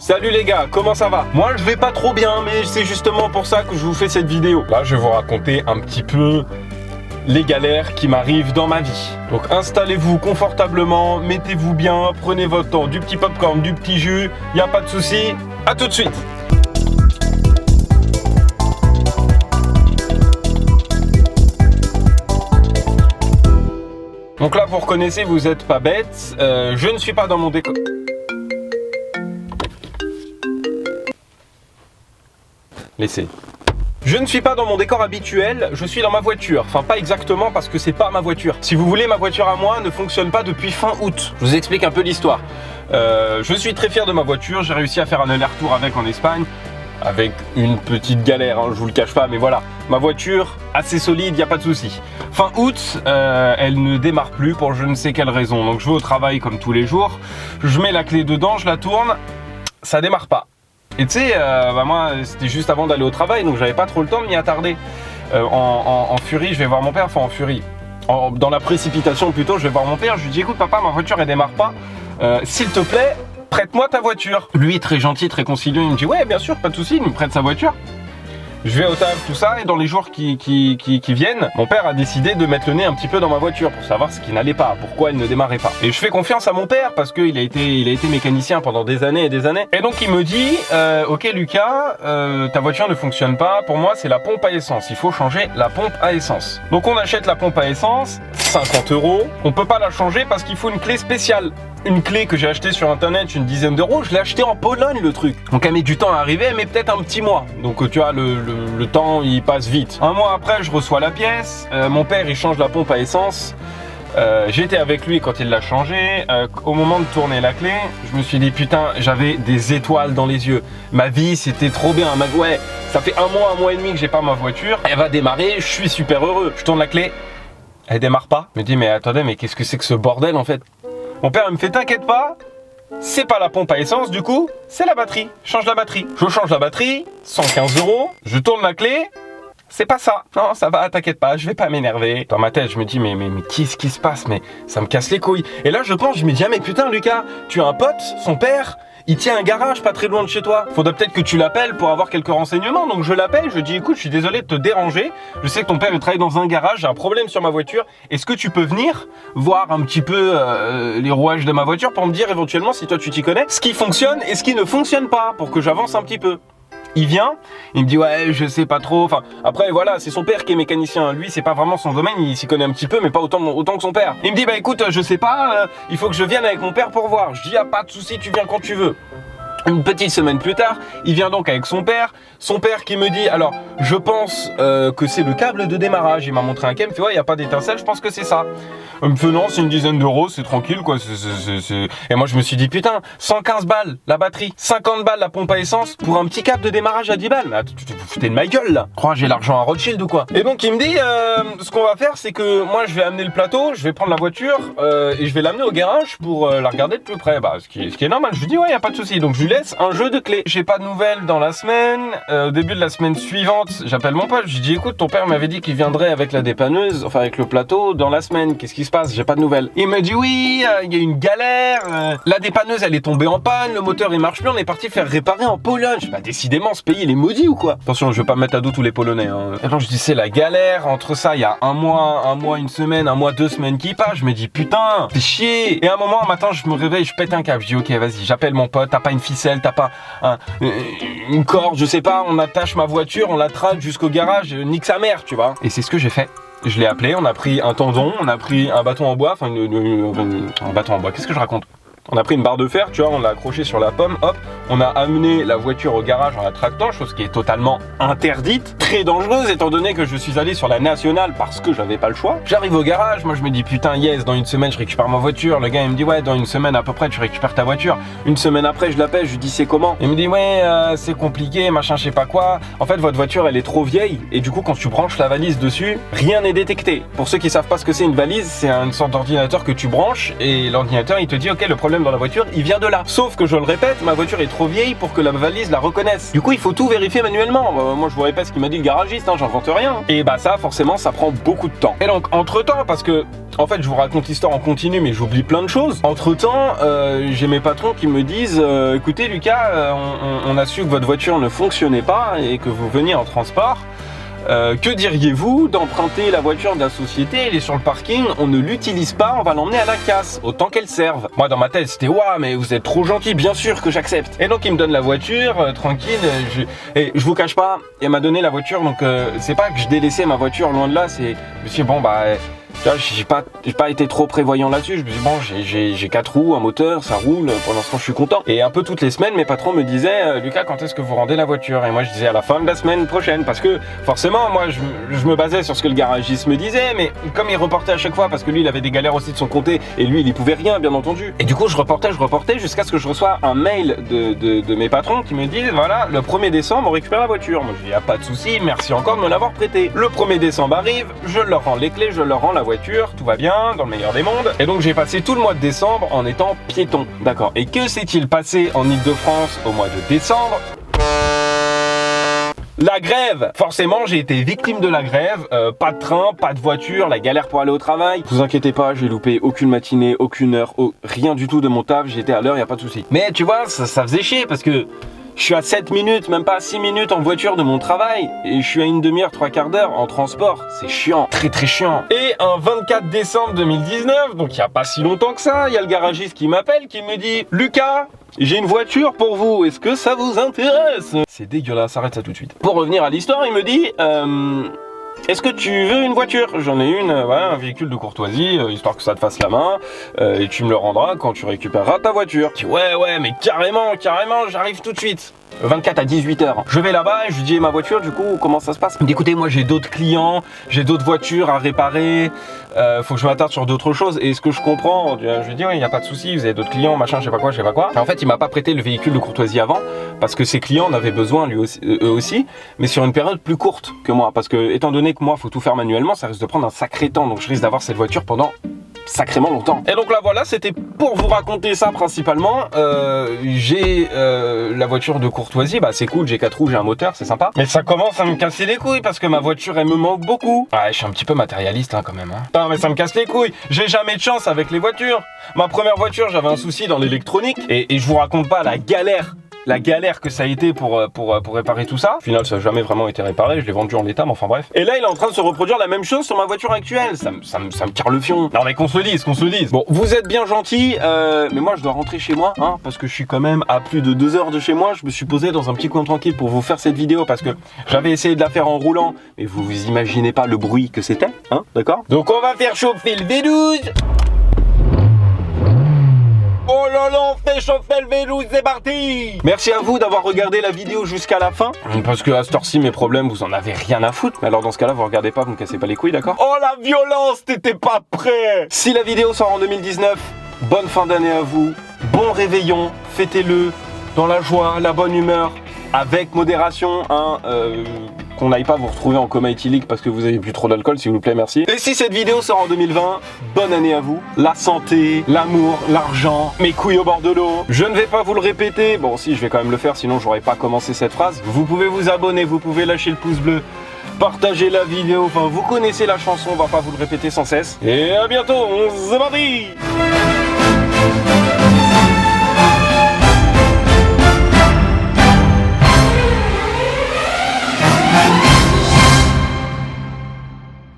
Salut les gars, comment ça va? Moi je vais pas trop bien, mais c'est justement pour ça que je vous fais cette vidéo. Là je vais vous raconter un petit peu les galères qui m'arrivent dans ma vie. Donc installez-vous confortablement, mettez-vous bien, prenez votre temps, du petit popcorn, du petit jus, y a pas de souci. À tout de suite. Donc là vous reconnaissez, vous êtes pas bête, je ne suis pas dans mon décor. Laissez. Je ne suis pas dans mon décor habituel, je suis dans ma voiture. Enfin, pas exactement parce que c'est pas ma voiture. Si vous voulez, ma voiture à moi ne fonctionne pas depuis fin août. Je vous explique un peu l'histoire. Je suis très fier de ma voiture, j'ai réussi à faire un aller-retour avec en Espagne. Avec une petite galère, hein, je vous le cache pas, mais voilà. Ma voiture, assez solide, il n'y a pas de souci. Fin août, elle ne démarre plus pour je ne sais quelle raison. Donc je vais au travail comme tous les jours. Je mets la clé dedans, je la tourne, ça démarre pas. Et tu sais, moi, c'était juste avant d'aller au travail, donc j'avais pas trop le temps de m'y attarder. En furie, je vais voir mon père, enfin en furie. Dans la précipitation plutôt, je vais voir mon père, je lui dis écoute papa, ma voiture elle démarre pas, s'il te plaît, prête-moi ta voiture. Lui, très gentil, très conciliant, il me dit ouais, bien sûr, pas de souci, il me prête sa voiture. Je vais au taf, tout ça, et dans les jours qui viennent, mon père a décidé de mettre le nez un petit peu dans ma voiture pour savoir ce qui n'allait pas, pourquoi elle ne démarrait pas. Et je fais confiance à mon père parce qu'il a été mécanicien pendant des années et des années. Et donc il me dit, ok Lucas, ta voiture ne fonctionne pas, pour moi c'est la pompe à essence, il faut changer la pompe à essence. Donc on achète la pompe à essence, 50 €, on peut pas la changer parce qu'il faut une clé spéciale. Une clé que j'ai achetée sur internet, une dizaine d'euros, je l'ai achetée en Pologne le truc. Donc elle met du temps à arriver, elle met peut-être un petit mois. Donc tu vois, le temps il passe vite. Un mois après, je reçois la pièce, mon père il change la pompe à essence. J'étais avec lui quand il l'a changé. Au moment de tourner la clé, je me suis dit putain, j'avais des étoiles dans les yeux. Ma vie c'était trop bien. Ouais, ça fait un mois et demi que j'ai pas ma voiture. Elle va démarrer, je suis super heureux. Je tourne la clé, elle démarre pas. Je me dis mais attendez, mais qu'est-ce que c'est que ce bordel en fait? Mon père il me fait t'inquiète pas, c'est pas la pompe à essence du coup, c'est la batterie, change la batterie. Je change la batterie, 115 €, je tourne la clé, c'est pas ça. Non ça va, t'inquiète pas, je vais pas m'énerver. Dans ma tête je me dis mais qu'est-ce qui se passe, mais ça me casse les couilles. Et là je pense, je me dis ah mais putain Lucas, tu as un pote, son père, il tient un garage pas très loin de chez toi. Faudrait peut-être que tu l'appelles pour avoir quelques renseignements. Donc je l'appelle, je dis écoute, je suis désolé de te déranger. Je sais que ton père il travaille dans un garage, j'ai un problème sur ma voiture. Est-ce que tu peux venir voir un petit peu les rouages de ma voiture pour me dire éventuellement si toi tu t'y connais, ce qui fonctionne et ce qui ne fonctionne pas pour que j'avance un petit peu. Il vient, il me dit ouais je sais pas trop, enfin après voilà c'est son père qui est mécanicien, lui c'est pas vraiment son domaine, il s'y connaît un petit peu mais pas autant que son père. Il me dit bah écoute je sais pas, il faut que je vienne avec mon père pour voir. Je dis ah pas de souci, tu viens quand tu veux. Une petite semaine plus tard, il vient donc avec son père qui me dit alors je pense que c'est le câble de démarrage. Il m'a montré un câble, il me fait ouais il y a pas d'étincelle, je pense que c'est ça. Il me fait non c'est une dizaine d'euros, c'est tranquille quoi. Et moi je me suis dit putain 115 balles la batterie, 50 balles la pompe à essence pour un petit câble de démarrage à 10 balles. Mais tu te foutais de ma gueule là. Je crois j'ai l'argent à Rothschild ou quoi. Et donc il me dit ce qu'on va faire c'est que moi je vais amener le plateau, je vais prendre la voiture et je vais l'amener au garage pour la regarder de plus près. Bah ce qui est normal. Je lui dis ouais y a pas de souci. Donc je lui laisse un jeu de clés. J'ai pas de nouvelles dans la semaine. Au début de la semaine suivante, j'appelle mon pote. Je lui dis écoute, ton père m'avait dit qu'il viendrait avec la dépanneuse, enfin avec le plateau dans la semaine. Qu'est-ce qui se passe? J'ai pas de nouvelles. Il me dit oui, il y a une galère. La dépanneuse elle est tombée en panne, le moteur il marche plus. On est parti faire réparer en Pologne. Bah décidément ce pays il est maudit ou quoi? Attention, je vais pas mettre à dos tous les Polonais. Hein. Alors je dis c'est la galère. Entre ça, il y a un mois, une semaine, un mois, 2 semaines qui passent. Je me dis putain, fais chier. Et à un moment, un matin, je me réveille, je pète un câble. Je dis ok, vas-y, j'appelle mon pote. T'as pas une ficelle, t'as pas une corde, je sais pas, on attache ma voiture, on la traque jusqu'au garage, nique sa mère, tu vois. Et c'est ce que j'ai fait. Je l'ai appelé, on a pris un tendon, on a pris un bâton en bois, enfin un bâton en bois, qu'est-ce que je raconte? On a pris une barre de fer, tu vois, on l'a accroché sur la pomme, hop, on a amené la voiture au garage en la tractant, chose qui est totalement interdite, très dangereuse étant donné que je suis allé sur la nationale parce que j'avais pas le choix. J'arrive au garage, moi je me dis putain yes, dans une semaine je récupère ma voiture. Le gars il me dit ouais dans une semaine à peu près tu récupères ta voiture. Une semaine après je l'appelle, je lui dis c'est comment? Il me dit ouais c'est compliqué, machin je sais pas quoi. En fait votre voiture elle est trop vieille et du coup quand tu branches la valise dessus, rien n'est détecté. Pour ceux qui savent pas ce que c'est une valise, c'est une sorte d'ordinateur que tu branches et l'ordinateur il te dit ok le problème problème dans la voiture, il vient de là. Sauf que je le répète, ma voiture est trop vieille pour que la valise la reconnaisse. Du coup, il faut tout vérifier manuellement. Moi, je vous répète ce qu'il m'a dit le garagiste, hein, j'invente rien. Et bah ça, forcément, ça prend beaucoup de temps. Et donc, entre-temps, parce que, en fait, je vous raconte l'histoire en continu, mais j'oublie plein de choses. Entre-temps, j'ai mes patrons qui me disent, écoutez Lucas, on a su que votre voiture ne fonctionnait pas et que vous veniez en transport. Que diriez-vous d'emprunter la voiture de la société, elle est sur le parking, on ne l'utilise pas, on va l'emmener à la casse, autant qu'elle serve. Moi dans ma tête c'était waouh mais vous êtes trop gentil, bien sûr que j'accepte. Et donc il me donne la voiture, tranquille, et je vous cache pas, il m'a donné la voiture, donc c'est pas que je délaissais ma voiture, loin de là, c'est, je me suis dit bon bah... J'ai pas été trop prévoyant là-dessus. Je me dis bon, j'ai 4 roues, un moteur, ça roule. Pour l'instant, je suis content. Et un peu toutes les semaines, mes patrons me disaient Lucas, quand est-ce que vous rendez la voiture? Et moi, je disais à la fin de la semaine prochaine, parce que forcément, moi, je me basais sur ce que le garagiste me disait, mais comme il reportait à chaque fois, parce que lui, il avait des galères aussi de son côté, et lui, il y pouvait rien, bien entendu. Et du coup, je reportais, jusqu'à ce que je reçois un mail de mes patrons qui me disent voilà, le 1er décembre, on récupère la voiture. Moi, je dis pas de souci, merci encore de me l'avoir prêté. Le 1er décembre arrive, je leur rends les clés, je leur rends la voiture, tout va bien, dans le meilleur des mondes. Et donc j'ai passé tout le mois de décembre en étant piéton. D'accord. Et que s'est-il passé en Ile-de-France au mois de décembre? La grève. Forcément, j'ai été victime de la grève. Pas de train, pas de voiture, la galère pour aller au travail. Vous inquiétez pas, j'ai loupé aucune matinée, aucune heure, rien du tout de mon taf. J'étais à l'heure, y a pas de souci. Mais tu vois, ça faisait chier parce que je suis à 7 minutes, même pas 6 minutes en voiture de mon travail. Et je suis à une demi-heure, 3/4 d'heure en transport. C'est chiant, très très chiant. Et un 24 décembre 2019, donc il n'y a pas si longtemps que ça, il y a le garagiste qui m'appelle, qui me dit « Lucas, j'ai une voiture pour vous, est-ce que ça vous intéresse ?» C'est dégueulasse, arrête ça tout de suite. Pour revenir à l'histoire, il me dit est-ce que tu veux une voiture? J'en ai une, voilà, un véhicule de courtoisie, histoire que ça te fasse la main, et tu me le rendras quand tu récupéreras ta voiture. Je dis ouais, mais carrément, j'arrive tout de suite. 24 à 18h. Je vais là-bas et je lui dis ma voiture, du coup, comment ça se passe? Il me dit écoutez, moi j'ai d'autres clients, j'ai d'autres voitures à réparer, faut que je m'attarde sur d'autres choses. Et ce que je comprends, je lui dis oui, il n'y a pas de souci, vous avez d'autres clients, machin, je sais pas quoi. Et en fait, il m'a pas prêté le véhicule de courtoisie avant parce que ses clients en avaient besoin eux aussi, mais sur une période plus courte que moi. Parce que étant donné que moi, faut tout faire manuellement, ça risque de prendre un sacré temps. Donc je risque d'avoir cette voiture pendant sacrément longtemps. Et donc là voilà, c'était pour vous raconter ça principalement. J'ai la voiture de courtoisie, bah c'est cool, j'ai 4 roues, j'ai un moteur, c'est sympa. Mais ça commence à me casser les couilles parce que ma voiture elle me manque beaucoup. Ouais, je suis un petit peu matérialiste hein, quand même. Hein. Non mais ça me casse les couilles. J'ai jamais de chance avec les voitures. Ma première voiture, j'avais un souci dans l'électronique et je vous raconte pas la galère que ça a été pour réparer tout ça. Au final, ça n'a jamais vraiment été réparé, je l'ai vendu en l'état, mais enfin bref. Et là, il est en train de se reproduire la même chose sur ma voiture actuelle. Ça me tire le fion. Non mais qu'on se le dise. Bon, vous êtes bien gentils, mais moi je dois rentrer chez moi, hein, parce que je suis quand même à plus de 2 heures de chez moi. Je me suis posé dans un petit coin tranquille pour vous faire cette vidéo, parce que j'avais essayé de la faire en roulant, mais vous imaginez pas le bruit que c'était, hein, d'accord? Donc on va faire chauffer le V12. Oh là là, on fait chauffer le V12, c'est parti! Merci à vous d'avoir regardé la vidéo jusqu'à la fin. Parce que à cette heure-ci, mes problèmes, vous en avez rien à foutre. Mais alors dans ce cas-là, vous regardez pas, vous me cassez pas les couilles, d'accord? Oh la violence, t'étais pas prêt! Si la vidéo sort en 2019, bonne fin d'année à vous. Bon réveillon, fêtez-le dans la joie, la bonne humeur, avec modération, hein. Qu'on n'aille pas vous retrouver en coma éthylique parce que vous avez bu trop d'alcool, s'il vous plaît, merci. Et si cette vidéo sort en 2020, bonne année à vous. La santé, l'amour, l'argent, mes couilles au bord de l'eau. Je ne vais pas vous le répéter, bon si, je vais quand même le faire, sinon j'aurais pas commencé cette phrase. Vous pouvez vous abonner, vous pouvez lâcher le pouce bleu, partager la vidéo, enfin vous connaissez la chanson, on va pas vous le répéter sans cesse. Et à bientôt, c'est parti!